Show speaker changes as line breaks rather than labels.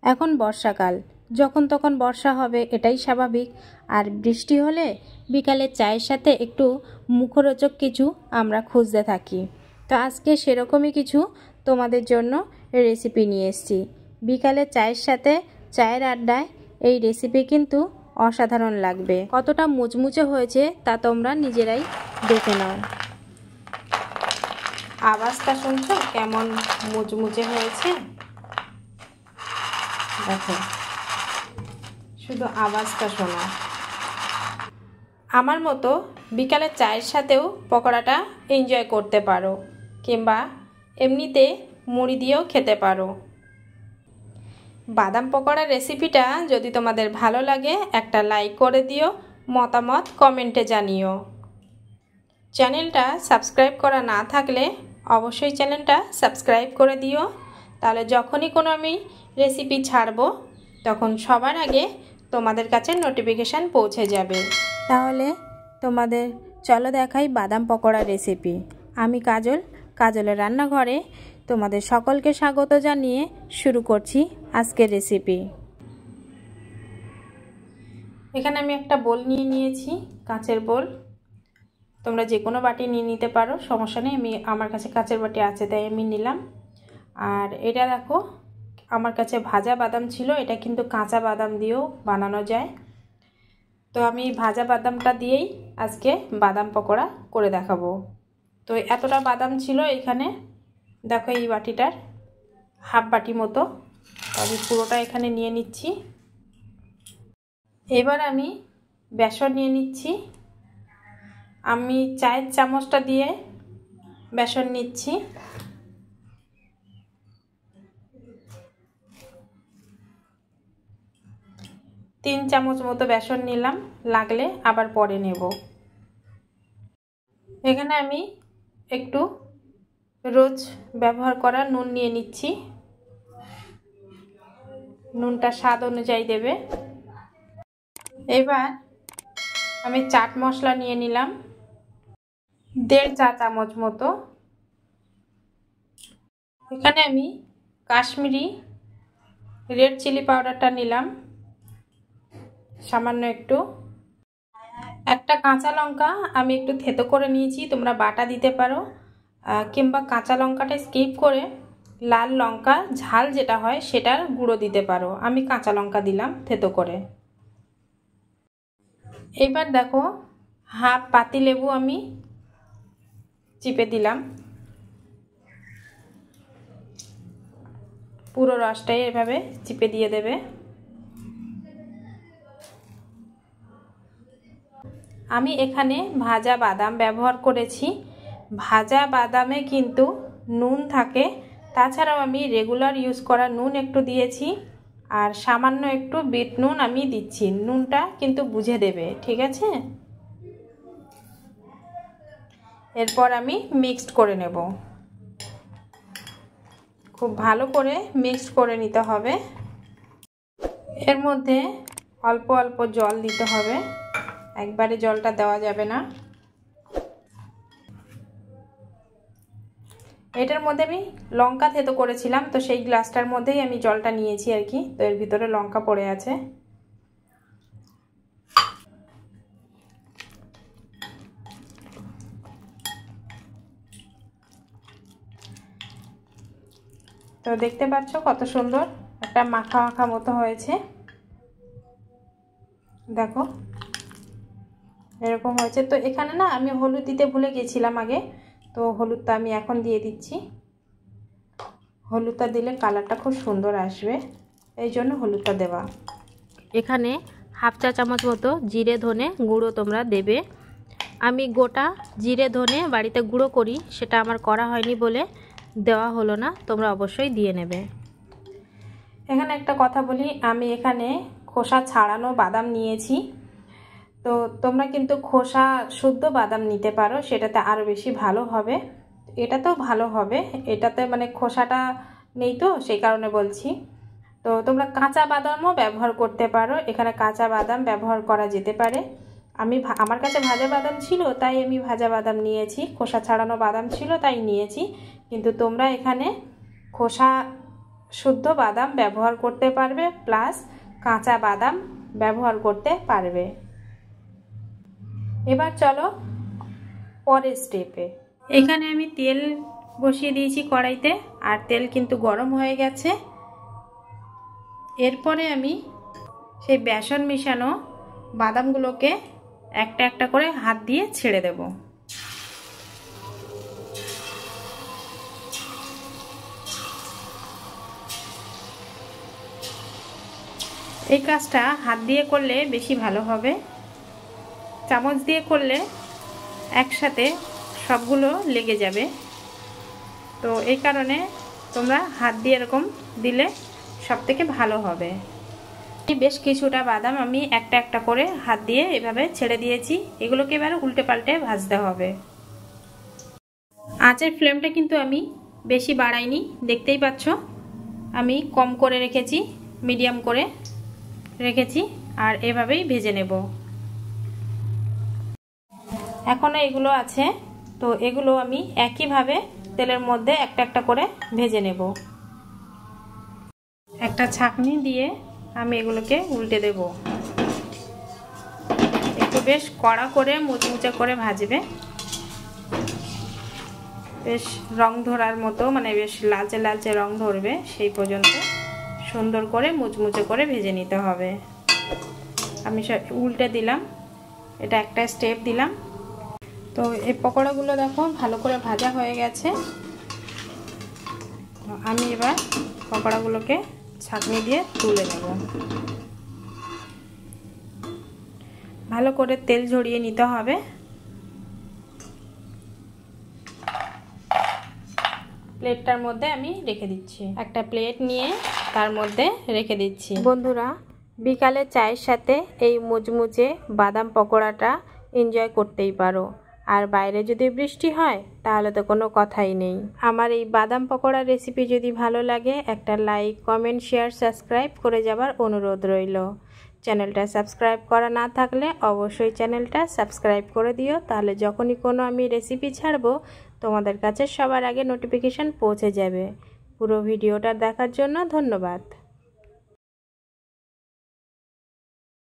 এখন বর্ষাকাল, যখন তখন বর্ষা হবে এটাই স্বাভাবিক। আর বৃষ্টি হলে বিকালে চায়ের সাথে একটু মুখরোচক কিছু আমরা খুঁজতে থাকি। তো আজকে সেরকমই কিছু তোমাদের জন্য রেসিপি নিয়ে এসেছি। বিকালে চায়ের সাথে চায়ের আড্ডায় এই রেসিপি কিন্তু অসাধারণ লাগবে। কতটা মুচমুচে হয়েছে তা তোমরা নিজেরাই দেখে নাও। আওয়াজটা শুনছো কেমন মুচমুচে হয়েছে? দেখো, শুধু আওয়াজটা শোনো। আমার মতো বিকালে চায়ের সাথেও পকোড়াটা এনজয় করতে পারো, কিংবা এমনিতে মুড়ি দিয়েও খেতে পারো। বাদাম পকোড়ার রেসিপিটা যদি তোমাদের ভালো লাগে একটা লাইক করে দিও, মতামত কমেন্টে জানিও। চ্যানেলটা সাবস্ক্রাইব করা না থাকলে অবশ্যই চ্যানেলটা সাবস্ক্রাইব করে দিও, তাহলে যখনই কোনো আমি রেসিপি ছাড়বো তখন সবার আগে তোমাদের কাছে নোটিফিকেশান পৌঁছে যাবে। তাহলে তোমাদের চলো দেখাই বাদাম পকোড়া রেসিপি। আমি কাজল, কাজলের রান্নাঘরে তোমাদের সকলকে স্বাগত জানিয়ে শুরু করছি আজকের রেসিপি। এখানে আমি একটা বোল নিয়ে নিয়েছি, কাঁচের বোল। তোমরা যে কোনো বাটি নিয়ে নিতে পারো, সমস্যা নেই। আমার কাছে কাঁচের বাটি আছে তাই আমি নিলাম। আর এটা দেখো, আমার কাছে ভাজা বাদাম ছিল, এটা কিন্তু কাঁচা বাদাম দিয়েও বানানো যায়। তো আমি ভাজা বাদামটা দিয়েই আজকে বাদাম পকোড়া করে দেখাবো। তো এতটা বাদাম ছিল এখানে, দেখো এই বাটিটার হাফ বাটি মতো, আমি পুরোটা এখানে নিয়ে নিচ্ছি। এবার আমি বেসন নিয়ে নিচ্ছি। আমি চায়ের চামচটা দিয়ে বেসন নিচ্ছি। তিন চামচ মতো বেসন নিলাম, লাগলে আবার পরে নেব। এখানে আমি একটু রোজ ব্যবহার করা নুন নিয়ে নিচ্ছি। নুনটা স্বাদ অনুযায়ী দেবে। এবার আমি চাট মশলা নিয়ে নিলাম 1.5 চা চামচ মতো। এখানে আমি কাশ্মীরি রেড চিলি পাউডারটা নিলাম সামান্য একটু। একটা কাঁচা লঙ্কা আমি একটু থেতো করে নিয়েছি, তোমরা বাটা দিতে পারো, কিংবা কাঁচা লঙ্কাটা স্কিপ করে লাল লঙ্কা ঝাল যেটা হয় সেটার গুঁড়ো দিতে পারো। আমি কাঁচা লঙ্কা দিলাম থেতো করে। এবার দেখো, হাফ পাতি লেবু আমি চিপে দিলাম। পুরো রসটাই এভাবে চিপে দিয়ে দেবে। আমি এখানে ভাজা বাদাম ব্যবহার করেছি। ভাজা বাদামে কিন্তু নুন থাকে, তাছাড়াও আমি রেগুলার ইউজ করা নুন একটু দিয়েছি, আর সামান্য একটু বিট নুন আমি দিচ্ছি। নুনটা কিন্তু বুঝে দেবে, ঠিক আছে? এরপর আমি মিক্সড করে নেব। খুব ভালো করে মিক্সড করে নিতে হবে। এর মধ্যে অল্প অল্প জল দিতে হবে, একবারে জলটা দেওয়া যাবে না। এটার মধ্যে আমি লঙ্কা থেতো করেছিলাম, তো সেই গ্লাসটার মধ্যেই আমি জলটা নিয়েছি আর কি। তো এর ভিতরে লঙ্কা পড়ে আছে। তো দেখতে পাচ্ছ কত সুন্দর একটা মাখা মাখা মতো হয়েছে। দেখো এরকম হয়েছে। তো এখানে না আমি হলুদ দিতে ভুলে গেছিলাম আগে, তো হলুদটা আমি এখন দিয়ে দিচ্ছি। হলুদটা দিলে কালারটা খুব সুন্দর আসবে, এই জন্য হলুদটা দেওয়া। এখানে হাফ চা চামচ মতো জিরে ধনে গুঁড়ো তোমরা দেবে। আমি গোটা জিরে ধনে বাড়িতে গুঁড়ো করি, সেটা আমার করা হয়নি বলে দেওয়া হলো না, তোমরা অবশ্যই দিয়ে নেবে। এখানে একটা কথা বলি, আমি এখানে খোসা ছাড়ানো বাদাম নিয়েছি। তো তোমরা কিন্তু খোসা শুদ্ধ বাদাম নিতে পারো, সেটাতে আরও বেশি ভালো হবে। এটাতেও ভালো হবে, এটাতে মানে খোসাটা নেই তো সেই কারণে বলছি। তো তোমরা কাঁচা বাদামও ব্যবহার করতে পারো, এখানে কাঁচা বাদাম ব্যবহার করা যেতে পারে। আমার কাছে ভাজা বাদাম ছিল তাই আমি ভাজা বাদাম নিয়েছি, খোসা ছাড়ানো বাদাম ছিল তাই নিয়েছি। কিন্তু তোমরা এখানে খোসা শুদ্ধ বাদাম ব্যবহার করতে পারবে, প্লাস কাঁচা বাদাম ব্যবহার করতে পারবে। এবার চলো পরের স্টেপে। এখানে আমি তেল বসিয়ে দিয়েছি কড়াইতে, আর তেল কিন্তু গরম হয়ে গেছে। এরপরে আমি সেই বেসন মিশানো বাদামগুলোকে একটা একটা করে হাত দিয়ে ছেড়ে দেব। এই কাজটা হাত দিয়ে করলে বেশি ভালো হবে, চামচ দিয়ে করলে একসাথে সবগুলো লেগে যাবে। তো এই কারণে তোমরা হাত দিয়ে এরকম দিলে সবথেকে ভালো হবে। বেশ কিছুটা বাদাম আমি একটা একটা করে হাত দিয়ে এভাবে ছেড়ে দিয়েছি। এগুলোকে এবার উল্টে পাল্টে ভাজতে হবে। আঁচের ফ্লেমটা কিন্তু আমি বেশি বাড়াইনি, দেখতেই পাচ্ছ আমি কম করে রেখেছি, মিডিয়াম করে রেখেছি, আর এভাবেই ভেজে নেব। এখনো এগুলো আছে, তো এগুলো আমি একইভাবে তেলের মধ্যে একটা একটা করে ভেজে নেব। একটা ছাঁকনি দিয়ে আমি এগুলোকে উল্টে দেব। একটু বেশ কড়া করে মুচমুচে করে ভাজবে, বেশ রং ধরার মতো, মানে বেশ লালচে লালচে রং ধরবে সেই পর্যন্ত সুন্দর করে মুচমুচে করে ভেজে নিতে হবে। আমি উল্টে দিলাম, এটা একটা স্টেপ দিলাম। তো এই পকোড়াগুলো দেখো ভালো করে ভাজা হয়ে গেছে। আমি এবার পকোড়াগুলোকে ছাঁকনি দিয়ে তুলে নেব। ভালো করে তেল ঝরিয়ে নিতে হবে। প্লেটটার মধ্যে আমি রেখে দিচ্ছি, একটা প্লেট নিয়ে তার মধ্যে রেখে দিচ্ছি। বন্ধুরা, বিকালে চায়ের সাথে এই মুচমুচে বাদাম পকোড়াটা এনজয় করতেই পারো। আর বাইরে যদি বৃষ্টি হয় তাহলে তো কোনো কথাই নেই। আমার এই বাদাম পকোড়ার রেসিপি যদি ভালো লাগে একটা লাইক, কমেন্ট, শেয়ার, সাবস্ক্রাইব করে যাবার অনুরোধ রইল। চ্যানেলটা সাবস্ক্রাইব করা না থাকলে অবশ্যই চ্যানেলটা সাবস্ক্রাইব করে দিও, তাহলে যখনই কোনো আমি রেসিপি ছাড়বো তোমাদের কাছে সবার আগে নোটিফিকেশান পৌঁছে যাবে। পুরো ভিডিওটা দেখার জন্য ধন্যবাদ।